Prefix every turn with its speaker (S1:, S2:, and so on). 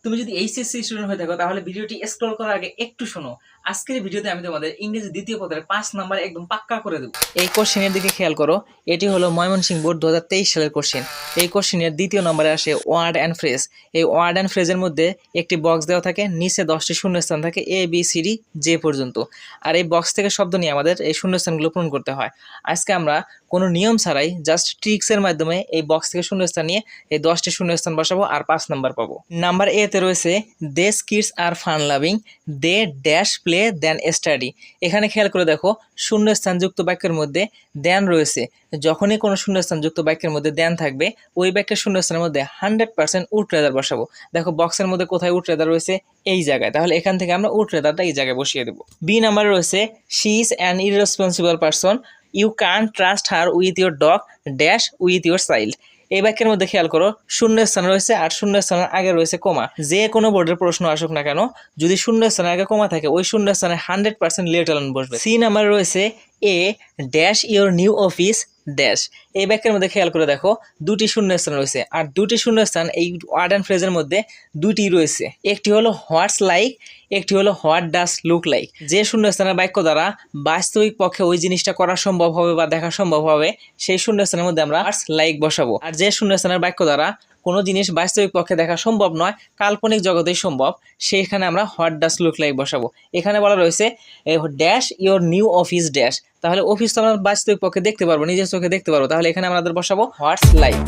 S1: তুমি যদি HSC student হয়ে থাকো তাহলে ভিডিওটি স্ক্রল করার আগে একটু শোনো। আজকের ভিডিওতে আমি তোমাদের ইংরেজি দ্বিতীয় পদের 5 নাম্বার একদম পাক্কা করে দেবো। এই কোশ্চেনের দিকে খেয়াল করো। এটি হলো ময়মনসিংহ বোর্ড 2023 সালের কোশ্চেন। এই কোশ্চেনের দ্বিতীয় নম্বরে আসে ওয়ার্ড অ্যান্ড ফ্রেজ। এই ওয়ার্ড অ্যান্ড ফ্রেজের মধ্যে একটি বক্স দেওয়া থাকে, নিচে 10টি শূন্যস্থান থাকে A B C D J পর্যন্ত। আর এই বক্স থেকে শব্দ নিয়ে আমাদের এই শূন্যস্থানগুলো পূরণ করতে হয়। আজকে আমরা কোনো নিয়ম ছাড়াই জাস্ট ট্রিক্সের মাধ্যমে এই বক্স থেকে শূন্যস্থান নিয়ে এই 10টি শূন্যস্থান বসাবো আর 5 নাম্বার পাবো। নাম্বার এ তে রয়েছে they kids are fun loving, they dash play then study. এখানে খেয়াল করে দেখো শূন্যস্থান যুক্ত বাক্যের মধ্যে দেন রয়েছে। যখনই কোনো শূন্যস্থান যুক্ত বাক্যের মধ্যে দেন থাকবে ওই বাক্যের শূন্যস্থানের মধ্যে 100% উড রেদার বসাবো। দেখো বক্সের মধ্যে কোথায় উড রেদার রয়েছে, এই জায়গায়, তাহলে এখান থেকে আমরা উড রেদারটা এই জায়গায় বসিয়ে দেবো। বি নাম্বার রয়েছে she is an irresponsible person, you can trust her with your dog dash with your child. এই বাক্যের মধ্যে খেয়াল করো শূন্যস্থান রয়েছে আর শূন্যস্থানের আগে রয়েছে কমা। যে কোনো বোর্ডের প্রশ্ন আসুক না কেন, যদি শূন্যস্থানের আগে কমা থাকে ওই শূন্যস্থানে 100% লেটার বসবে। সি নাম্বার রয়েছে a dash your new office dash. এই বাক্যের মধ্যে খেয়াল করে দেখো দুটি শূন্যস্থান রয়েছে আর দুটি শূন্যস্থান এই ওয়ার্ড অ্যান্ড ফ্রেজের মধ্যে দুটি রয়েছে। একটি হলো হোয়াটস লাইক, একটি হলো হোয়াট ডাস লুক লাইক। যে শূন্যস্থানের বাক্য দ্বারা বাস্তবিক পক্ষে ওই জিনিসটা করা সম্ভব হবে বা দেখা সম্ভব হবে সেই শূন্যস্থানের মধ্যে আমরা হোয়াটস লাইক বসাবো। আর যে শূন্যস্থানের বাক্য দ্বারা কোনো জিনিস বাস্তবিক পক্ষে দেখা সম্ভব নয়, কাল্পনিক জগতেই সম্ভব, সেইখানে আমরা হোয়াট ডাস লুক লাইক বসাবো। এখানে বলা রয়েছে dash your new office dash. তাহলে অফিস তো আমরা বাস্তবিক পক্ষে দেখতে পারবো, নিজের চোখে দেখতে পারবো, তাহলে এখানে আমাদের বসাবো হোয়াটস লাইক।